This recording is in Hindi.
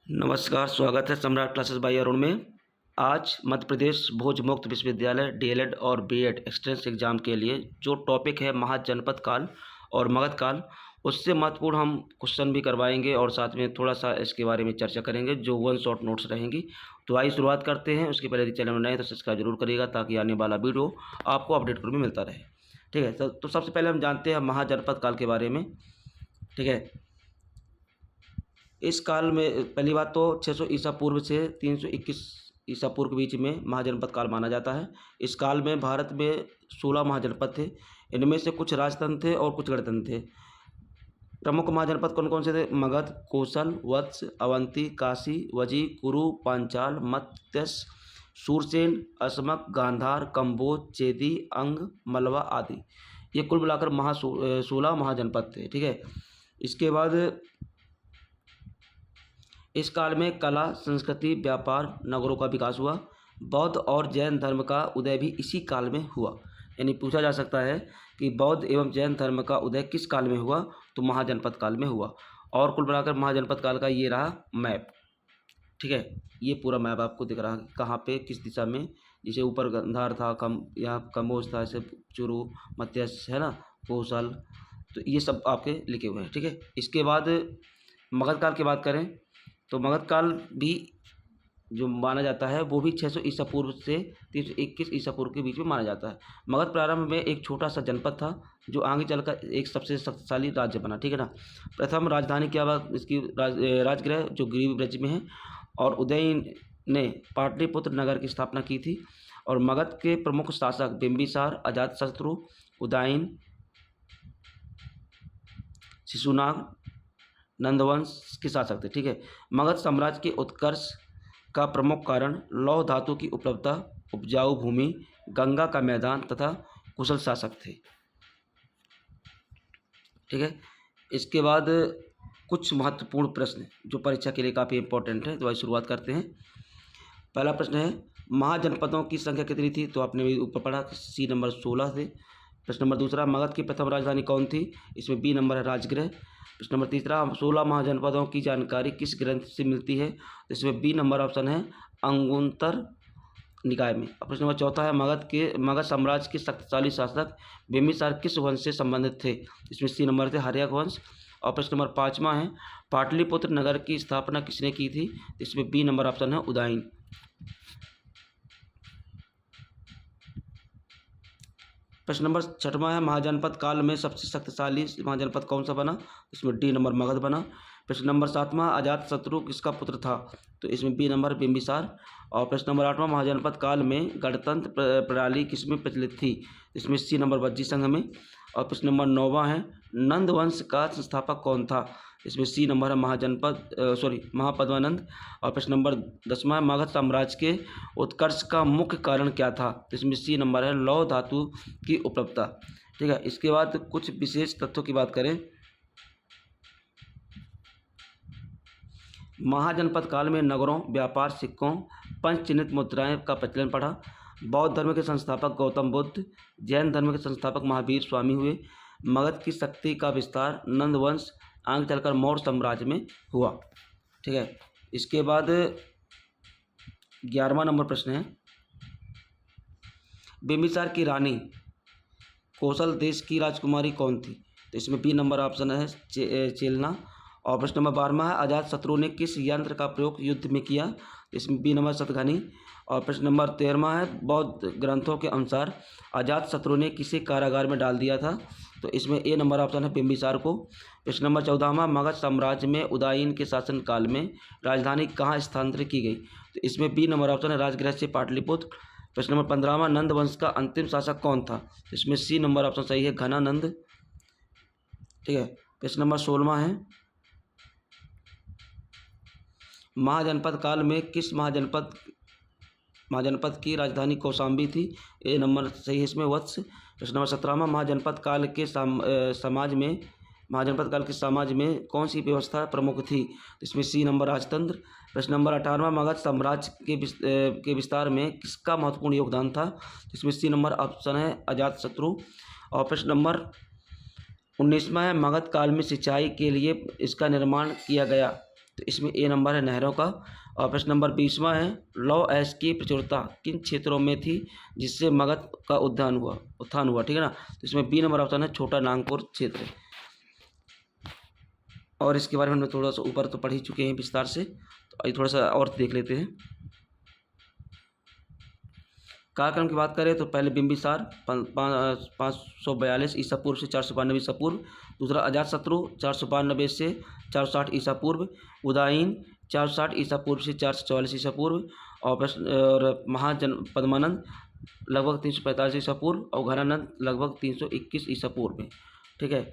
नमस्कार, स्वागत है सम्राट क्लासेस बाय अरुण में। आज मध्य प्रदेश भोज मुक्त विश्वविद्यालय डीएलएड और बीएड एंट्रेंस एग्ज़ाम के लिए जो टॉपिक है महाजनपद काल और मगध काल, उससे महत्वपूर्ण हम क्वेश्चन भी करवाएंगे और साथ में थोड़ा-सा इसके बारे में चर्चा करेंगे जो वन शॉट नोट्स रहेंगी। तो आइए शुरुआत करते हैं। उसके पहले यदि चैनल में नए हैं तो सब्सक्राइब जरूर करिएगा ताकि आने वाला वीडियो आपको अपडेट पर भी मिलता रहे। ठीक है, तो सबसे पहले हम जानते हैं महाजनपद काल के बारे में। ठीक है, इस काल में पहली बात तो 600 ईसा पूर्व से 321 ईसा पूर्व के बीच में महाजनपद काल माना जाता है। इस काल में भारत में 16 महाजनपद थे। इनमें से कुछ राजतंत्र थे और कुछ गणतंत्र थे। प्रमुख महाजनपद कौन कौन से थे? मगध, कोसल, वत्स, अवंती, काशी, वजी, कुरु, पांचाल, मत्स्य, शूरसेन, असमक, गांधार, कंबोज, चेदी, अंग, मलवा आदि। ये कुल मिलाकर 16 महाजनपद थे। ठीक है, इसके बाद इस काल में कला, संस्कृति, व्यापार, नगरों का विकास हुआ। बौद्ध और जैन धर्म का उदय भी इसी काल में हुआ। यानी पूछा जा सकता है कि बौद्ध एवं जैन धर्म का उदय किस काल में हुआ? तो महाजनपद काल में हुआ। और कुल मिलाकर महाजनपद काल का ये रहा मैप। ठीक है, ये पूरा मैप आपको दिख रहा है कहाँ पे किस दिशा में। जैसे ऊपर गांधार था, यहाँ कमोज था, ऐसे चुरु, मत्स्य है ना, कौशल, तो ये सब आपके लिखे हुए हैं। ठीक है, इसके बाद मगध काल की बात करें तो मगध काल भी जो माना जाता है वो भी 600 ईसा पूर्व से 321 ईसा पूर्व के बीच में माना जाता है। मगध प्रारंभ में एक छोटा सा जनपद था जो आगे चलकर एक सबसे शक्तिशाली राज्य बना। ठीक है ना। प्रथम राजधानी क्या हुआ इसकी? राजगृह जो गिरिब्रज में है। और उदयन ने पाटलिपुत्र नगर की स्थापना की थी। और मगध के प्रमुख शासक बिंबिसार, अजातशत्रु, उदयन, शिशुनाग, नंदवंश के शासक थे। ठीक है, मगध साम्राज्य के उत्कर्ष का प्रमुख कारण लौह धातु की उपलब्धता, उपजाऊ भूमि, गंगा का मैदान तथा कुशल शासक थे। ठीक है, इसके बाद कुछ महत्वपूर्ण प्रश्न जो परीक्षा के लिए काफ़ी इंपॉर्टेंट है, तो आइए शुरुआत करते हैं। पहला प्रश्न है महाजनपदों की संख्या कितनी थी? तो आपने ऊपर पढ़ा सी नंबर 16 थे। प्रश्न नंबर दूसरा, मगध की प्रथम राजधानी कौन थी? इसमें बी नंबर है राजगृह। प्रश्न नंबर तीसरा, 16 महाजनपदों की जानकारी किस ग्रंथ से मिलती है? इसमें बी नंबर ऑप्शन है अंगुत्तर निकाय में। प्रश्न नंबर चौथा है मगध साम्राज्य के शक्तिशाली शासक बिंबिसार किस वंश से संबंधित थे? इसमें सी नंबर थे हर्यक वंश। और प्रश्न नंबर पाँचवा है पाटलिपुत्र नगर की स्थापना किसने की थी? इसमें बी नंबर ऑप्शन है उदयन। प्रश्न नंबर छठवां है महाजनपद काल में सबसे शक्तिशाली महाजनपद कौन सा बना? इसमें डी नंबर मगध बना। प्रश्न नंबर सातवां अजातशत्रु किसका पुत्र था? तो इसमें बी नंबर बिंबिसार। और प्रश्न नंबर आठवां महाजनपद काल में गणतंत्र प्रणाली किसमें प्रचलित थी? इसमें सी नंबर वज्जी संघ में। और प्रश्न नंबर नौवां है नंद वंश का संस्थापक कौन था? इसमें सी नंबर है महापद्मानंद। और प्रश्न नंबर 10वां है मगध साम्राज्य के उत्कर्ष का मुख्य कारण क्या था? तो इसमें सी नंबर है लौह धातु की उपलब्धता। ठीक है, इसके बाद कुछ विशेष तथ्यों की बात करें। महाजनपद काल में नगरों, व्यापार, सिक्कों, पंच चिन्हित मुद्राएं का प्रचलन पड़ा। बौद्ध धर्म के संस्थापक गौतम बुद्ध, जैन धर्म के संस्थापक महावीर स्वामी हुए। मगध की शक्ति का विस्तार नंद वंश आगे चलकर मौर्य साम्राज्य में हुआ। ठीक है, इसके बाद 11वां नंबर प्रश्न है बिंबिसार की रानी कौशल देश की राजकुमारी कौन थी? तो इसमें बी नंबर ऑप्शन है चेलना। और प्रश्न नंबर 12वां है अजातशत्रु ने किस यंत्र का प्रयोग युद्ध में किया? इसमें बी नंबर शतघनी। और प्रश्न नंबर 13वां है बौद्ध ग्रंथों के अनुसार अजातशत्रु ने किसे कारागार में डाल दिया था? तो इसमें ए नंबर ऑप्शन है बिंबिसार को। प्रश्न नंबर 14वां मगध साम्राज्य में उदयन के शासन काल में राजधानी कहाँ स्थानांतरित की गई? तो इसमें बी नंबर ऑप्शन है राजगृह से पाटलिपुत्र। प्रश्न नंबर 15वां नंद वंश का अंतिम शासक कौन था? इसमें सी नंबर ऑप्शन सही है घनानंद। ठीक है, प्रश्न नंबर 16वां है महाजनपद काल में किस महाजनपद की राजधानी कौशाम्बी थी? ए नंबर सही है इसमें वत्स। प्रश्न नंबर 17वां महाजनपद काल के समाज में कौन सी व्यवस्था प्रमुख थी? इसमें सी नंबर राजतंत्र। प्रश्न नंबर 18वां मगध साम्राज्य के विस्तार में किसका महत्वपूर्ण योगदान था? इसमें सी नंबर ऑप्शन है अजातशत्रु। और प्रश्न नंबर 19वां है मगध काल में सिंचाई के लिए इसका निर्माण किया गया तो इसमें ए नंबर है नहरों का। और प्रश्न नंबर 20वां है, लौ ऐश की प्रचुरता किन क्षेत्रों में थी जिससे मगध का उत्थान हुआ। ठीक है ना। तो इसमें बी नंबर ऑप्शन है छोटा नागपुर क्षेत्र। और इसके बारे में हम थोड़ा सा ऊपर तो पढ़ ही चुके हैं विस्तार से, तो आइए थोड़ा सा और देख लेते हैं। कालक्रम की बात करें तो पहले बिंबिसार 542 ईसा पूर्व से 492 ईसा पूर्व। दूसरा अजातशत्रु 492 से 460 ईसा पूर्व। उदयन 460 ईसा पूर्व से 444 ईसा पूर्व। और पद्मानंद लगभग 345 ईसा पूर्व और घनानंद लगभग 321 ईसा पूर्व में। ठीक है।